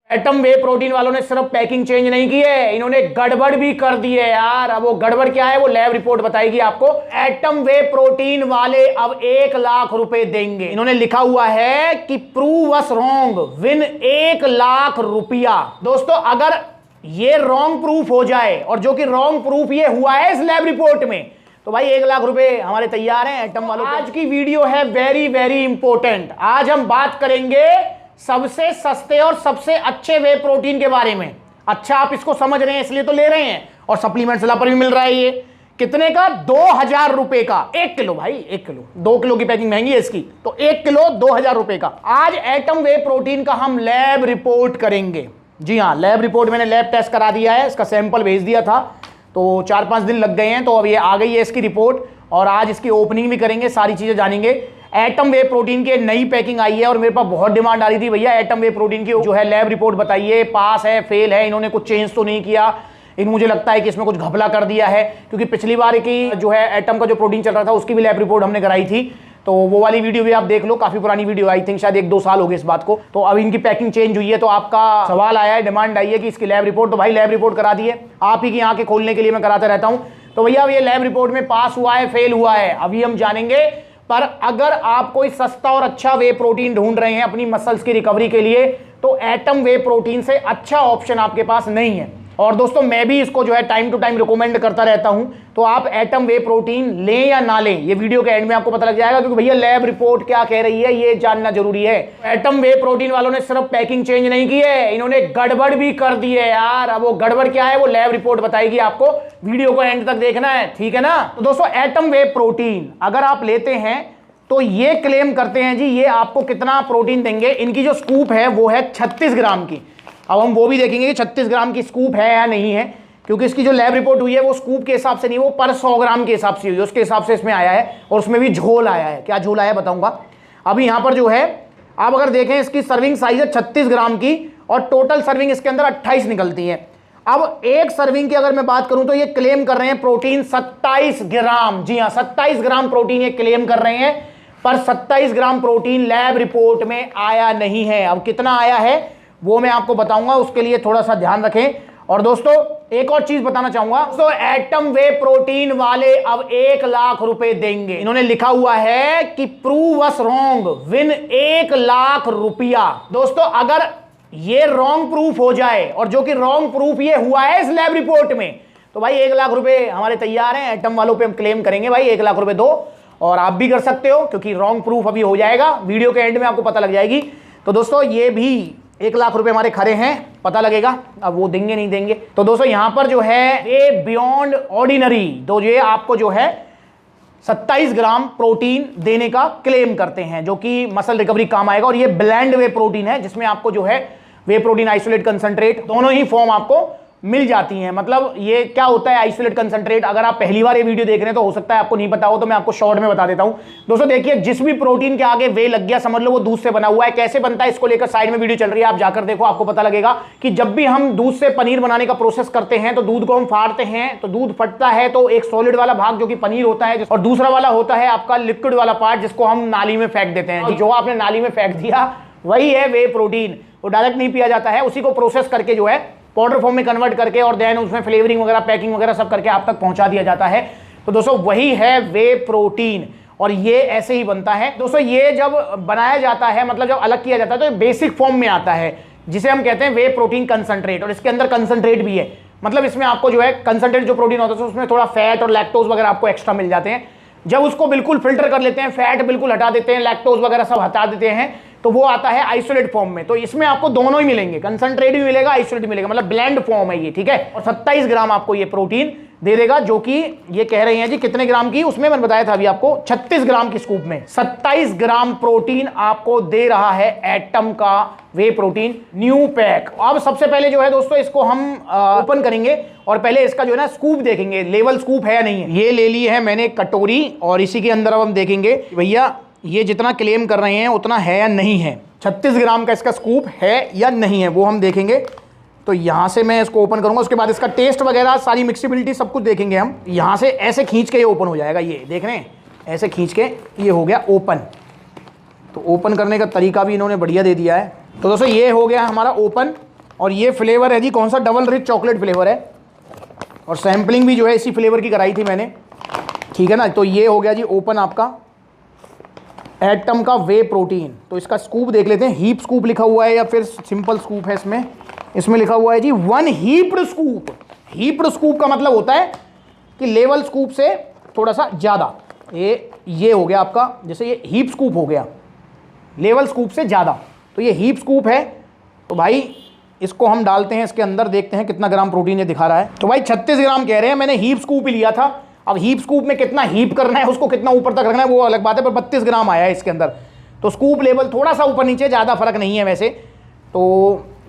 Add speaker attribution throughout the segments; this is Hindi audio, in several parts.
Speaker 1: एटम वे प्रोटीन वालों ने सिर्फ पैकिंग चेंज नहीं की है, इन्होंने गड़बड़ भी कर दी है यार। अब वो गड़बड़ क्या है वो लैब रिपोर्ट बताएगी आपको। एटम वे प्रोटीन वाले अब 1 लाख रुपए देंगे। इन्होंने लिखा हुआ है कि प्रूव अस रॉन्ग विन 1 लाख रुपया। दोस्तों अगर ये रॉन्ग प्रूफ हो जाए, और जो कि रॉन्ग प्रूफ ये हुआ है इस लैब रिपोर्ट में, तो भाई 1 लाख रुपए हमारे तैयार हैं एटम वालों। आज की वीडियो है वेरी वेरी इंपॉर्टेंट। आज हम बात करेंगे सबसे सस्ते और सबसे अच्छे वे प्रोटीन के बारे में। अच्छा आप इसको समझ रहे हैं इसलिए तो ले रहे हैं, और सप्लीमेंट्स पर भी मिल रहा है। ये कितने का? 2000 रुपए का 1 किलो। भाई 1 किलो, 2 किलो की पैकिंग महंगी है इसकी, तो 1 किलो 2000 रुपए का। आज एटम वे प्रोटीन का हम लैब रिपोर्ट करेंगे। जी हाँ, लैब रिपोर्ट मैंने लैब टेस्ट करा दिया है, इसका सैंपल भेज दिया था, तो 4-5 दिन लग गए हैं, तो अब ये आ गई है इसकी रिपोर्ट, और आज इसकी ओपनिंग भी करेंगे, सारी चीजें जानेंगे। एटम वे प्रोटीन की नई पैकिंग आई है, और मेरे पास बहुत डिमांड आ रही थी, भैया एटम वे प्रोटीन की जो है लैब रिपोर्ट बताइए, पास है फेल है, इन्होंने कुछ चेंज तो नहीं किया। मुझे लगता है कि इसमें कुछ घपला कर दिया है, क्योंकि पिछली बार की जो है एटम का जो प्रोटीन चल रहा था उसकी भी लैब रिपोर्ट हमने कराई थी, तो वो वाली वीडियो भी आप देख लो, काफी पुरानी वीडियो, आई थिंक शायद 1-2 साल हो गए इस बात को। तो अब इनकी पैकिंग चेंज हुई है, तो आपका सवाल आया है, डिमांड आई है कि इसकी लैब रिपोर्ट, तो भाई लैब रिपोर्ट करा दी है, आप ही की आंखें खोलने के लिए मैं कराता रहता हूं। तो भैया ये लैब रिपोर्ट में पास हुआ है फेल हुआ है अभी हम जानेंगे। पर अगर आप कोई सस्ता और अच्छा वे प्रोटीन ढूंढ रहे हैं अपनी मसल्स की रिकवरी के लिए, तो एटम वे प्रोटीन से अच्छा ऑप्शन आपके पास नहीं है। और दोस्तों मैं भी इसको जो है टाइम टू टाइम रिकमेंड करता रहता हूं, तो आप एटम वे प्रोटीन लें या ना लें ये वीडियो के एंड में आपको पता लग जाएगा, क्योंकि भैया लैब रिपोर्ट क्या कह रही है ये जानना जरूरी है। एटम वे प्रोटीन वालों ने सिर्फ पैकिंग चेंज नहीं की है, इन्होंने गड़बड़ भी कर दी है यार। अब वो गड़बड़ क्या है वो लैब रिपोर्ट बताएगी आपको, वीडियो को एंड तक देखना है, ठीक है ना। तो दोस्तों एटम वे प्रोटीन अगर आप लेते हैं तो ये क्लेम करते हैं जी ये आपको कितना प्रोटीन देंगे। इनकी जो स्कूप है वो है 36 ग्राम की। अब हम वो भी देखेंगे कि 36 ग्राम की स्कूप है या नहीं है, क्योंकि इसकी जो लैब रिपोर्ट हुई है वो स्कूप के हिसाब से नहीं, वो पर 100 ग्राम के हिसाब से हुई है, उसके हिसाब से इसमें आया है, और उसमें भी झोल आया है। क्या झोल आया बताऊंगा। अभी यहां पर जो है आप अगर देखें इसकी सर्विंग साइज है 36 ग्राम की, और टोटल सर्विंग इसके अंदर 28 निकलती है। अब एक सर्विंग की अगर मैं बात करूं तो ये क्लेम कर रहे हैं प्रोटीन 27 ग्राम। जी हां, 27 ग्राम प्रोटीन ये क्लेम कर रहे हैं, पर 27 ग्राम प्रोटीन लैब रिपोर्ट में आया नहीं है। अब कितना आया है वो मैं आपको बताऊंगा, उसके लिए थोड़ा सा ध्यान रखें। और दोस्तों एक और चीज बताना चाहूंगा, तो एटम वे प्रोटीन वाले अब 1 लाख रुपए देंगे। इन्होंने लिखा हुआ है कि प्रूव अस रॉन्ग विन 1 लाख रुपया। दोस्तों अगर ये रॉन्ग प्रूफ हो जाए, और जो कि रॉन्ग प्रूफ ये हुआ है इस लैब रिपोर्ट में, तो भाई 1 लाख रुपए हमारे तैयार हैं। एटम वालों पे हम क्लेम करेंगे भाई 1 लाख रुपए दो, और आप भी कर सकते हो, क्योंकि रॉन्ग प्रूफ अभी हो जाएगा, वीडियो के एंड में आपको पता लग जाएगी। तो दोस्तों ये भी 1 लाख रुपए हमारे खरे हैं, पता लगेगा अब वो देंगे नहीं देंगे। तो दोस्तों यहां पर जो है ये बियॉन्ड ऑर्डिनरी, तो ये आपको जो है 27 ग्राम प्रोटीन देने का क्लेम करते हैं, जो कि मसल रिकवरी काम आएगा। और ये ब्लेंड वे प्रोटीन है, जिसमें आपको जो है वे प्रोटीन आइसोलेट कंसंट्रेट दोनों ही फॉर्म आपको मिल जाती हैं। मतलब ये क्या होता है आइसोलेट कंसंट्रेट, अगर आप पहली बार ये वीडियो देख रहे हैं तो हो सकता है आपको नहीं पता हो, तो मैं आपको शॉर्ट में बता देता हूं। दोस्तों देखिए, जिस भी प्रोटीन के आगे वे लग गया समझ लो वो दूध से बना हुआ है। कैसे बनता है इसको लेकर साइड में वीडियो चल रही है, आप जाकर देखो, आपको पता लगेगा कि जब भी हम दूध से पनीर बनाने का प्रोसेस करते हैं तो दूध को हम फाड़ते हैं, तो दूध फटता है, तो एक सॉलिड वाला भाग जो कि पनीर होता है, और दूसरा वाला होता है आपका लिक्विड वाला पार्ट, जिसको हम नाली में फेंक देते हैं। जो आपने नाली में फेंक दिया वही है वे प्रोटीन, वो डायरेक्ट नहीं पिया जाता है, उसी को प्रोसेस करके जो है पाउडर फॉर्म में कन्वर्ट करके, और देन उसमें फ्लेवरिंग वगैरह पैकिंग वगैरह सब करके आप तक पहुंचा दिया जाता है। तो दोस्तों वही है वे प्रोटीन, और ये ऐसे ही बनता है। दोस्तों ये जब बनाया जाता है, मतलब जब अलग किया जाता है, तो ये बेसिक फॉर्म में आता है, जिसे हम कहते हैं वे प्रोटीन कंसंट्रेट, और इसके अंदर कंसंट्रेट भी है। मतलब इसमें आपको जो है कंसंट्रेट जो प्रोटीन होता है उसमें थोड़ा फैट और लैक्टोज वगैरह आपको एक्स्ट्रा मिल जाते हैं। जब उसको बिल्कुल फिल्टर कर लेते हैं, फैट बिल्कुल हटा देते हैं, लैक्टोज वगैरह सब हटा देते हैं, तो वो आता है आइसोलेट फॉर्म में। तो इसमें आपको दोनों ही मिलेंगे, कंसंट्रेट भी मिलेगा, आइसोलेट भी मिलेगा, मतलब ब्लेंड फॉर्म है ये, ठीक है। और 27 ग्राम आपको ये प्रोटीन दे देगा, जो कि ये कह रहे हैं जी कितने ग्राम की, उसमें मैंने बताया था अभी आपको 36 ग्राम की स्कूप में 27 ग्राम प्रोटीन आपको दे रहा है एटम का वे प्रोटीन न्यू पैक। अब सबसे पहले जो है दोस्तों इसको हम ओपन करेंगे, और पहले इसका जो है ना स्कूप देखेंगे, लेवल स्कूप है या नहीं है। ये ले ली है मैंने कटोरी, और इसी के अंदर अब हम देखेंगे भैया ये जितना क्लेम कर रहे हैं उतना है या नहीं है, 36 ग्राम का इसका स्कूप है या नहीं है, वो हम देखेंगे। तो यहाँ से मैं इसको ओपन करूंगा, उसके बाद इसका टेस्ट वगैरह सारी मिक्सिबिलिटी सब कुछ देखेंगे हम। यहाँ से ऐसे खींच के ये ओपन हो जाएगा, ये देख रहे हैं, ऐसे खींच के ये हो गया ओपन। तो ओपन करने का तरीका भी इन्होंने बढ़िया दे दिया है। तो दोस्तों ये हो गया हमारा ओपन, और ये फ्लेवर है जी कौन सा, डबल रिच चॉकलेट फ्लेवर है, और सैम्पलिंग भी जो है इसी फ्लेवर की कराई थी मैंने, ठीक है ना। तो ये हो गया जी ओपन आपका एटम का वे प्रोटीन। तो इसका स्कूप देख लेते हैं, हीप स्कूप लिखा हुआ है या फिर सिंपल स्कूप है। इसमें लिखा हुआ है जी 1 हीप्ड स्कूप। हीप्ड स्कूप का मतलब होता है कि लेवल स्कूप से थोड़ा सा ज़्यादा। ये हो गया आपका, जैसे ये हीप स्कूप हो गया, लेवल स्कूप से ज़्यादा, तो ये हीप स्कूप है। तो भाई इसको हम डालते हैं इसके अंदर, देखते हैं कितना ग्राम प्रोटीन ये दिखा रहा है। तो भाई 36 ग्राम कह रहे हैं, मैंने हीप स्कूप ही लिया था। अब हीप स्कूप में कितना हीप करना है, उसको कितना ऊपर तक रखना है वो अलग बात है, पर 32 ग्राम आया है इसके अंदर। तो स्कूप लेवल थोड़ा सा ऊपर नीचे, ज़्यादा फर्क नहीं है वैसे। तो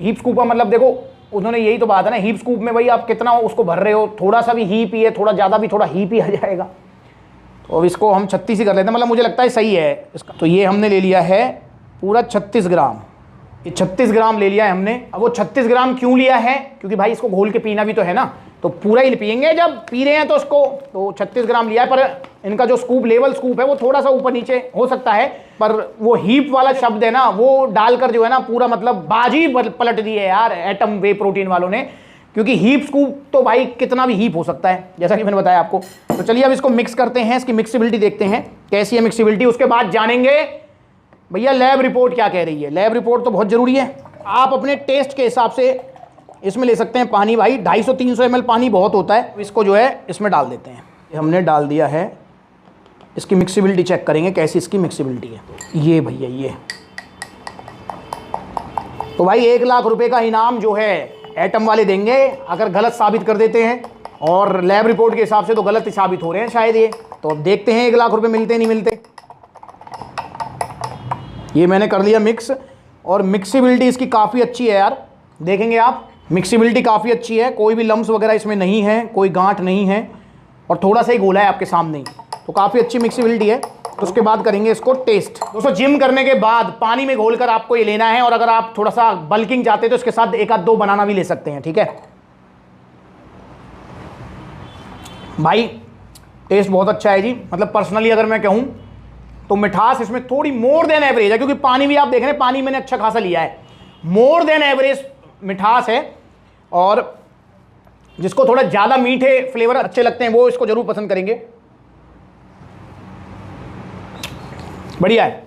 Speaker 1: हीप स्कूप का मतलब देखो, उन्होंने यही तो बात है ना, हीप स्कूप में भाई आप कितना उसको भर रहे हो, थोड़ा सा भी हीप ही है, थोड़ा ज़्यादा भी थोड़ा हीप ही आ जाएगा। तो अब इसको हम 36 ही कर लेते हैं, मतलब मुझे लगता है सही है इसका। तो ये हमने ले लिया है पूरा 36 ग्राम, ये 36 ग्राम ले लिया है हमने। अब वो 36 ग्राम क्यों लिया है, क्योंकि भाई इसको घोल के पीना भी तो है ना, तो पूरा ही पियेंगे जब पी रहे हैं तो उसको। तो 36 ग्राम लिया है, पर इनका जो स्कूप लेवल स्कूप है वो थोड़ा सा ऊपर नीचे हो सकता है, पर वो हीप वाला शब्द है ना, वो डालकर जो है ना पूरा मतलब बाजी पलट दी है यार एटम वे प्रोटीन वालों ने। क्योंकि हीप स्कूप तो भाई कितना भी हीप हो सकता है, जैसा कि मैंने बताया आपको। तो चलिए अब इसको मिक्स करते हैं, इसकी मिक्सिबिलिटी देखते हैं कैसी है मिक्सिबिलिटी। उसके बाद जानेंगे भैया लैब रिपोर्ट क्या कह रही है। लैब रिपोर्ट तो बहुत ज़रूरी है। आप अपने टेस्ट के हिसाब से इसमें ले सकते हैं पानी, भाई 250-300 ml पानी बहुत होता है। इसको जो है इसमें डाल देते हैं, हमने डाल दिया है। इसकी मिक्सिबिलिटी चेक करेंगे कैसी इसकी मिक्सिबिलिटी है। ये भैया ये तो भाई 1 लाख रुपए का इनाम जो है एटम वाले देंगे अगर गलत साबित कर देते हैं, और लैब रिपोर्ट के हिसाब से तो गलत ही साबित हो रहे हैं शायद ये। तो अब देखते हैं 1 लाख रुपए मिलते नहीं मिलते। ये मैंने कर लिया मिक्स, और मिक्सिबिलिटी इसकी काफ़ी अच्छी है यार, देखेंगे आप मिक्सिबिलिटी काफ़ी अच्छी है, कोई भी लम्स वगैरह इसमें नहीं है, कोई गांठ नहीं है, और थोड़ा सा ही गोला है आपके सामने ही, तो काफ़ी अच्छी मिक्सिबिलिटी है। तो उसके बाद करेंगे इसको टेस्ट। दोस्तों जिम करने के बाद पानी में घोलकर आपको ये लेना है, और अगर आप थोड़ा सा बल्किंग चाहते हैं तो इसके साथ 1 आध 2 बनाना भी ले सकते हैं, ठीक है भाई। टेस्ट बहुत अच्छा है जी, मतलब पर्सनली अगर मैं कहूँ तो मिठास इसमें थोड़ी मोर देन एवरेज है, क्योंकि पानी भी आप देख रहे हैं, पानी मैंने अच्छा खासा लिया है, मोर देन एवरेज मिठास है। और जिसको थोड़ा ज़्यादा मीठे फ्लेवर अच्छे लगते हैं वो इसको जरूर पसंद करेंगे। बढ़िया है,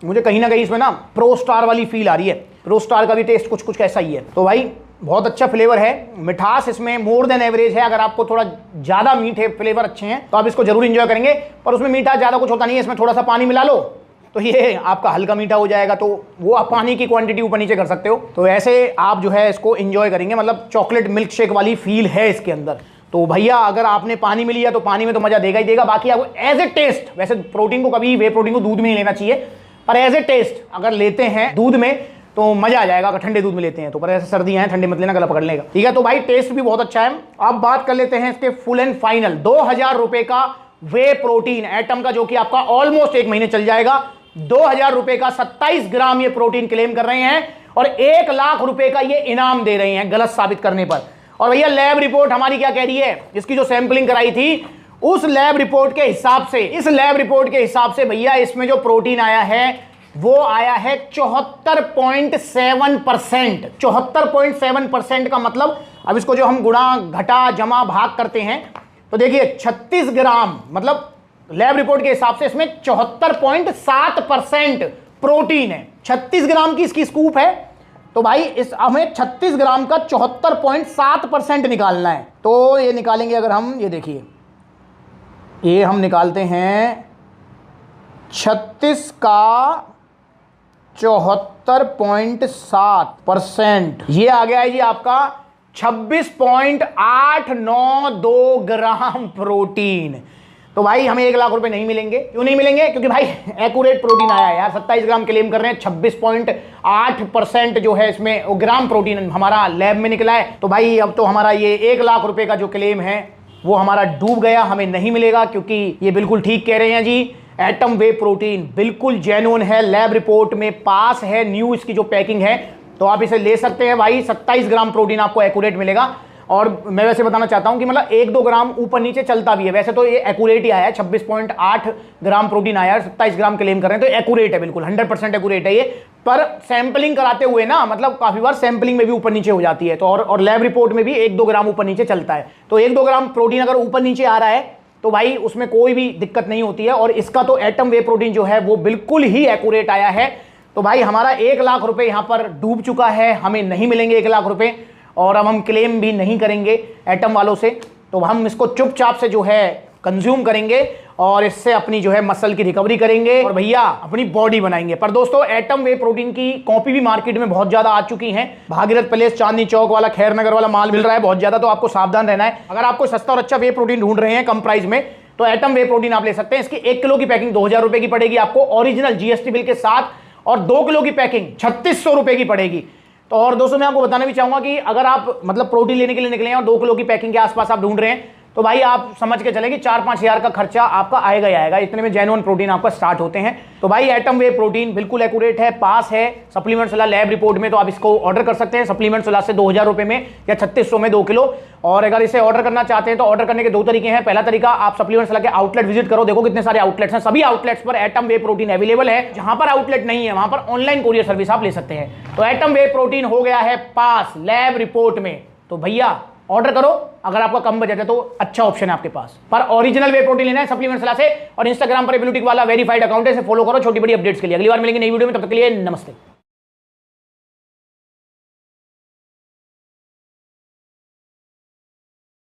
Speaker 1: मुझे कहीं ना कहीं इसमें ना प्रो स्टार वाली फील आ रही है। प्रो स्टार का भी टेस्ट कुछ कुछ कैसा ही है। तो भाई बहुत अच्छा फ्लेवर है, मिठास इसमें मोर देन एवरेज है। अगर आपको थोड़ा ज़्यादा मीठे फ्लेवर अच्छे हैं तो आप इसको जरूर इंजॉय करेंगे, पर उसमें मीठा ज़्यादा कुछ होता नहीं है। इसमें थोड़ा सा पानी मिला लो तो ये आपका हल्का मीठा हो जाएगा, तो वो आप पानी की क्वांटिटी ऊपर नीचे कर सकते हो। तो ऐसे आप जो है इसको इंजॉय करेंगे, मतलब चॉकलेट मिल्क शेक वाली फील है इसके अंदर। तो भैया अगर आपने पानी में लिया तो पानी में तो मजा देगा ही देगा। बाकी आपको एज ए टेस्ट, वैसे प्रोटीन को कभी वे प्रोटीन को दूध में नहीं लेना चाहिए, पर एज ए टेस्ट अगर लेते हैं दूध में तो मजा आ जाएगा। अगर ठंडे दूध में लेते हैं तो, पर ऐसे सर्दियां हैं ठंडे मत लेना, गला पकड़ लेगा, ठीक है। तो भाई टेस्ट भी बहुत अच्छा है। अब बात कर लेते हैं इसके फुल एंड फाइनल 2000 रुपए का वे प्रोटीन एटम का, जो कि आपका ऑलमोस्ट 1 महीने चल जाएगा। 2000 रुपए का 27 ग्राम ये प्रोटीन क्लेम कर रहे हैं, और 1 लाख रुपए का ये इनाम दे रहे हैं गलत साबित करने पर। और भैया लैब रिपोर्ट हमारी क्या कह रही है, इसकी जो सैंपलिंग कराई थी उस लैब रिपोर्ट के हिसाब से, इस लैब रिपोर्ट के हिसाब से भैया इसमें जो प्रोटीन आया है वो आया है 74.7%। 74.7% का मतलब, अब इसको जो हम गुणा घटा जमा भाग करते हैं तो देखिए 36 ग्राम, मतलब लैब रिपोर्ट के हिसाब से इसमें 74.7% प्रोटीन है। 36 ग्राम की इसकी स्कूप है, तो भाई इस हमें 36 ग्राम का 74.7% निकालना है। तो ये निकालेंगे अगर हम, ये देखिए ये हम निकालते हैं 36 का 74.7%, ये आ गया है जी आपका 26.892 ग्राम प्रोटीन। तो भाई हमें 1 लाख रुपए नहीं मिलेंगे। क्यों नहीं मिलेंगे? क्योंकि भाई एक्यूरेट प्रोटीन आया है यार। 27 ग्राम क्लेम कर रहे हैं, 26.8% जो है इसमें ग्राम प्रोटीन हमारा लैब में निकला है। तो भाई अब तो हमारा ये 1 लाख रुपए का जो क्लेम है वो हमारा डूब गया, हमें नहीं मिलेगा। क्योंकि ये बिल्कुल ठीक कह रहे हैं जी, एटम वे प्रोटीन बिल्कुल जेन्युइन है, लैब रिपोर्ट में पास है, न्यू इसकी जो पैकिंग है, तो आप इसे ले सकते हैं भाई। 27 ग्राम प्रोटीन आपको एक्यूरेट मिलेगा। और मैं वैसे बताना चाहता हूं कि मतलब 1-2 ग्राम ऊपर नीचे चलता भी है, वैसे तो ये एक्यूरेट ही आया है। 26.8 ग्राम प्रोटीन आया है, 27 ग्राम क्लेम कर रहे हैं, तो एक्यूरेट है, बिल्कुल 100% एक्यूरेट है ये। पर सैंपलिंग कराते हुए ना, मतलब काफी बार सैंपलिंग में भी ऊपर नीचे हो जाती है, तो और लैब रिपोर्ट में भी 1-2 ग्राम ऊपर नीचे चलता है। तो 1-2 ग्राम प्रोटीन अगर ऊपर नीचे आ रहा है तो भाई उसमें कोई भी दिक्कत नहीं होती है। और इसका तो एटम वे प्रोटीन जो है वो बिल्कुल ही एक्यूरेट आया है। तो भाई हमारा 1 लाख रुपए यहां पर डूब चुका है, हमें नहीं मिलेंगे 1 लाख रुपए, और अब हम क्लेम भी नहीं करेंगे एटम वालों से। तो हम इसको चुपचाप से जो है कंज्यूम करेंगे और इससे अपनी जो है मसल की रिकवरी करेंगे और भैया अपनी बॉडी बनाएंगे। पर दोस्तों एटम वे प्रोटीन की कॉपी भी मार्केट में बहुत ज्यादा आ चुकी हैं। भागीरथ पैलेस, चांदनी चौक वाला, खैर नगर वाला माल मिल रहा है बहुत ज्यादा, तो आपको सावधान रहना है। अगर आपको सस्ता और अच्छा वे प्रोटीन ढूंढ रहे हैं कम प्राइस में, तो एटम वे प्रोटीन आप ले सकते हैं। इसकी 1 किलो की पैकिंग 2000 रुपए की पड़ेगी आपको ओरिजिनल जीएसटी बिल के साथ, और 2 किलो की पैकिंग 3600 रुपए की पड़ेगी। तो और दोस्तों मैं आपको बताना भी चाहूंगा कि अगर आप मतलब प्रोटीन लेने के लिए निकले हैं और 2 किलो की पैकिंग के आसपास आप ढूंढ रहे हैं, तो भाई आप समझ के चलें कि 4-5 हज़ार का खर्चा आपका आएगा ही आएगा। इतने में जेन्युइन प्रोटीन आपका स्टार्ट होते हैं। तो भाई एटम वे प्रोटीन बिल्कुल एक्यूरेट है, पास है सप्लीमेंट सलाह लैब रिपोर्ट में, तो आप इसको ऑर्डर कर सकते हैं सप्लीमेंट सलाह से 2000 रुपए में या 3600 में 2 किलो। और अगर इसे ऑर्डर करना चाहते हैं तो ऑर्डर करने के 2 तरीके हैं। पहला तरीका, आप सप्लीमेंट सलाह के आउटलेट विजिट करो, देखो कितने सारे आउटलेट्स हैं, सभी आउटलेट्स पर एटम वे प्रोटीन अवेलेबल है। जहां पर आउटलेट नहीं है वहां पर ऑनलाइन कोरियर सर्विस आप ले सकते हैं। तो एटम वे प्रोटीन हो गया है पास लैब रिपोर्ट में, तो भैया ऑर्डर करो। अगर आपका कम बजट है तो अच्छा ऑप्शन है आपके पास। पर ओरिजिनल वे प्रोटीन लेना है सप्लीमेंट सलाह से, और इंस्टाग्राम पर एबिलिटी वाला वेरीफाइड अकाउंट है, इसे फॉलो करो छोटी बड़ी अपडेट्स के लिए। अगली बार मिलेंगे नई वीडियो में, तब तक के लिए नमस्ते।